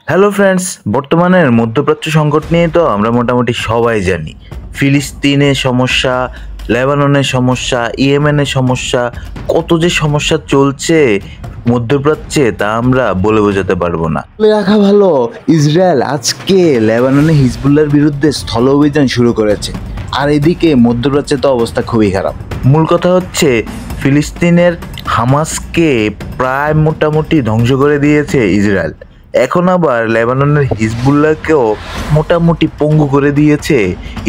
Hello friends, বর্তমানের মধ্যপ্রাচ্য সংকট নিয়ে তো আমরা মোটামুটি সবাই জানি। ফিলিস্তিনের সমস্যা, লেবাননের সমস্যা, ইয়েমেনের সমস্যা, কত যে সমস্যা চলছে মধ্যপ্রাচ্যে তা আমরা বলে বোঝাতে পারবো না। বলে রাখা ভালো, ইসরায়েল আজকে লেবাননে হিজবুল্লাহর বিরুদ্ধে স্থল অভিযান শুরু করেছে, আর এদিকে মধ্যপ্রাচ্যে তো অবস্থা খুবই খারাপ। মূল কথা হচ্ছে ফিলিস্তিনের হামাসকে প্রায় মোটামুটি ধ্বংস করে দিয়েছে ইসরায়েল। এখন আবার লেবাননের হিজবুল্লাহকেও মোটামুটি পঙ্গু করে দিয়েছে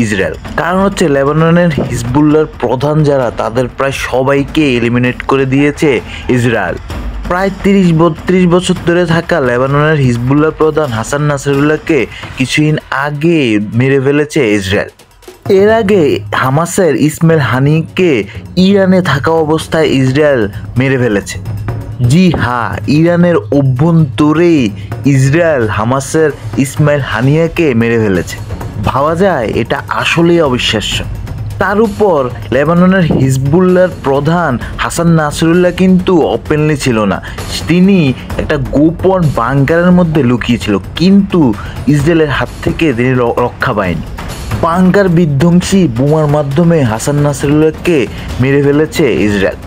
ইসরায়েল। কারণ হচ্ছে লেবাননের হিজবুল্লাহর প্রধান যারা, তাদের প্রায় সবাইকে এলিমিনেট করে দিয়েছে ইসরায়েল। প্রায় 30-32 বছর ধরে থাকা লেবাননের হিজবুল্লাহ প্রধান হাসান নাসরুল্লাহকে কিছুদিন আগে মেরে ফেলেছে ইসরায়েল। এর আগে হামাসের ইসমাইল হানিকে ইরানে থাকা অবস্থায় ইসরায়েল মেরে ফেলেছে। জি হ্যাঁ, ইরানের অভ্যন্তরেই ইসরায়েল হামাসের ইসমাইল হানিয়াকে মেরে ফেলেছে। ভাবা যায় এটা আসলেই অবিশ্বাস্য। তার উপর লেবাননের হিজবুল্লাহর প্রধান হাসান নাসরুল্লাহ কিন্তু ওপেনলি ছিল না, তিনি একটা গোপন বাংকারের মধ্যে লুকিয়েছিল, কিন্তু ইসরায়েলের হাত থেকে তিনি রক্ষা পায়নি। বাংকার বিধ্বংসী বোমার মাধ্যমে হাসান নাসরুল্লাহকে মেরে ফেলেছে ইসরায়েল।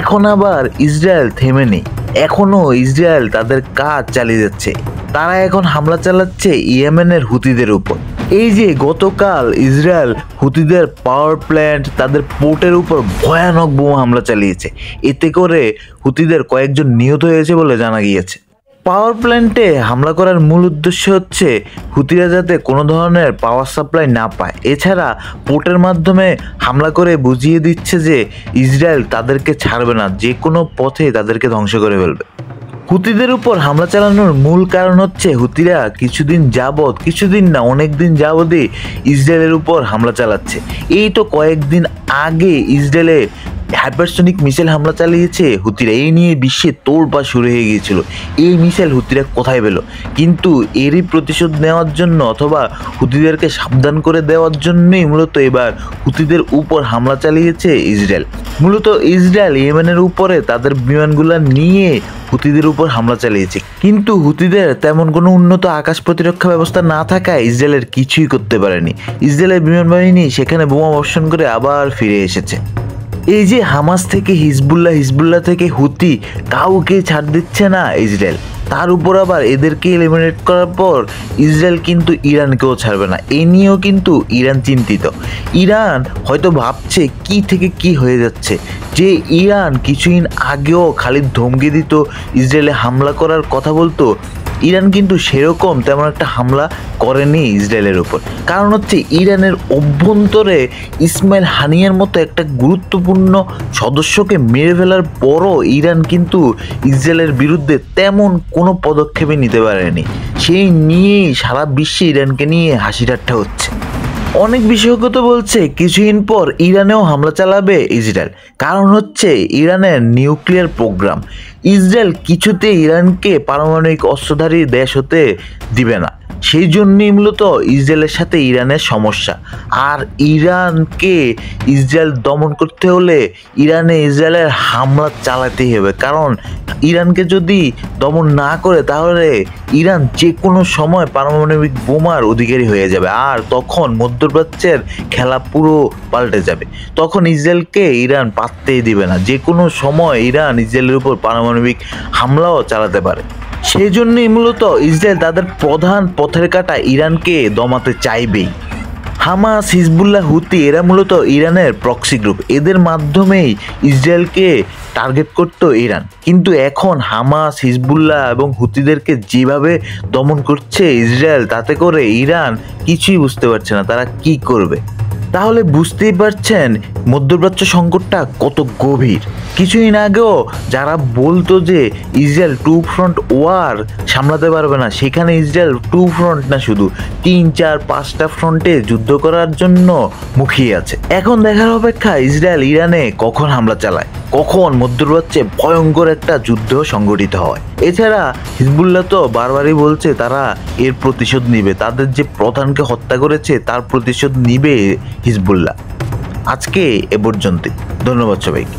এখন আবার ইসরায়েল থেমে নেই, এখনও ইসরায়েল তাদের কাজ চালিয়ে যাচ্ছে। তারা এখন হামলা চালাচ্ছে ইয়েমেনের হুতিদের উপর। এই যে গতকাল ইসরায়েল হুতিদের পাওয়ার প্ল্যান্ট, তাদের পোর্টের উপর ভয়ানক বোমা হামলা চালিয়েছে, এতে করে হুতিদের কয়েকজন নিহত হয়েছে বলে জানা গিয়েছে। পাওয়ার প্ল্যান্টে হামলা করার মূল উদ্দেশ্য হচ্ছে হুতিরা যাতে কোনো ধরনের পাওয়ার সাপ্লাই না পায়। এছাড়া পোর্টের মাধ্যমে হামলা করে বুঝিয়ে দিচ্ছে যে ইসরায়েল তাদেরকে ছাড়বে না, যে কোনো পথে তাদেরকে ধ্বংস করে ফেলবে। হুতিদের উপর হামলা চালানোর মূল কারণ হচ্ছে হুতিরা কিছুদিন না অনেক দিন যাবতই ইসরায়েলের উপর হামলা চালাচ্ছে। এই তো কয়েকদিন আগে ইসরায়েলে হাইপারসনিক মিসাইল হামলা চালিয়েছে হুতিরা, এই নিয়ে বিশ্বে তোলপাড় শুরু হয়ে গিয়েছিল। এই মিসাইল হুতিরা কোথায় পেল? কিন্তু এরই প্রতিশোধ নেওয়ার জন্য অথবা হুতিদেরকে সাবধান করে দেওয়ার জন্যই মূলত এবার হুতিদের উপর হামলা চালিয়েছে ইসরায়েল। মূলত ইসরায়েল ইয়েমেনের উপরে তাদের বিমানগুলো নিয়ে হুতিদের উপর হামলা চালিয়েছে, কিন্তু হুতিদের তেমন কোনো উন্নত আকাশ প্রতিরক্ষা ব্যবস্থা না থাকায় ইসরায়েলের কিছুই করতে পারেনি। ইসরায়েলের বিমান বাহিনী সেখানে বোমা বর্ষণ করে আবার ফিরে এসেছে। এই যে হামাস থেকে হিজবুল্লাহ থেকে হুতি, কাউকে ছাড় দিচ্ছে না ইসরায়েল। তার উপর আবার এদেরকে এলিমিনেট করার পর ইসরায়েল কিন্তু ইরানকেও ছাড়বে না, এ নিয়েও কিন্তু ইরান চিন্তিত। ইরান হয়তো ভাবছে কি থেকে কি হয়ে যাচ্ছে, যে ইরান কিছুদিন আগেও খালি ধমকি দিত, ইসরায়েলে হামলা করার কথা বলতো। ইরান কিন্তু সেরকম তেমন একটা হামলা করেনি ইসরায়েলের উপর। কারণ হচ্ছে ইরানের অভ্যন্তরে ইসমাইল হানিয়ার মতো একটা গুরুত্বপূর্ণ সদস্যকে মেরে ফেলার পরও ইরান কিন্তু ইসরায়েলের বিরুদ্ধে তেমন কোনো পদক্ষেপই নিতে পারেনি। সেই নিয়েই সারা বিশ্বে ইরানকে নিয়ে হাসি ঠাট্টা হচ্ছে। অনেক বিশেষজ্ঞ তো বলছে কিছুদিন পর ইরানেও হামলা চালাবে ইসরায়েল। কারণ হচ্ছে ইরানের নিউক্লিয়ার প্রোগ্রাম। ইসরায়েল কিছুতে ইরানকে পারমাণবিক অস্ত্রধারী দেশ হতে দিবে না, সেই জন্যই মূলত ইসরায়েলের সাথে ইরানের সমস্যা। আর ইরানকে ইসরায়েল দমন করতে হলে ইসরায়েলের হামলা চালাতেই হবে, কারণ ইরানকে যদি দমন না করে তাহলে ইরান যে কোনো সময় পারমাণবিক বোমার অধিকারী হয়ে যাবে, আর তখন মধ্যপ্রাচ্যের খেলা পুরো পাল্টে যাবে। তখন ইসরায়েলকে ইরান পাত্তেই দিবে না, যে কোনো সময় ইরান ইসরায়েলের উপর পারমাণবিক হামলাও চালাতে পারে। সেই জন্যই মূলত ইসরায়েল তাদের প্রধান পথের কাঁটা ইরানকে দমাতে চাইবেই। হামাস, হিজবুল্লাহ, হুতি এরা মূলত ইরানের প্রক্সি গ্রুপ, এদের মাধ্যমেই ইসরায়েলকে টার্গেট করত ইরান। কিন্তু এখন হামাস, হিজবুল্লাহ এবং হুতিদেরকে যেভাবে দমন করছে ইসরায়েল, তাতে করে ইরান কিছুই বুঝতে পারছে না তারা কি করবে। তাহলে বুঝতেই পারছেন মধ্যপ্রাচ্য সংকটটা কত গভীর। কিছুদিন আগেও যারা বলতো যে ইসরায়েল 2 ফ্রন্ট ওয়ার সামলাতে পারবে না, সেখানে ইসরায়েল 2 ফ্রন্ট না, শুধু 3-4-5টা ফ্রন্টে যুদ্ধ করার জন্য মুখিয়ে আছে। এখন দেখার অপেক্ষা ইসরায়েল ইরানে কখন হামলা চালায়, কখন মধ্যপ্রাচ্যে ভয়ঙ্কর একটা যুদ্ধ সংঘটিত হয়। এছাড়া হিজবুল্লাহ তো বারবারই বলছে তারা এর প্রতিশোধ নিবে, তাদের যে প্রধানকে হত্যা করেছে তার প্রতিশোধ নিবে হিজবুল্লাহ। আজকে এ পর্যন্তই, ধন্যবাদ সবাইকে।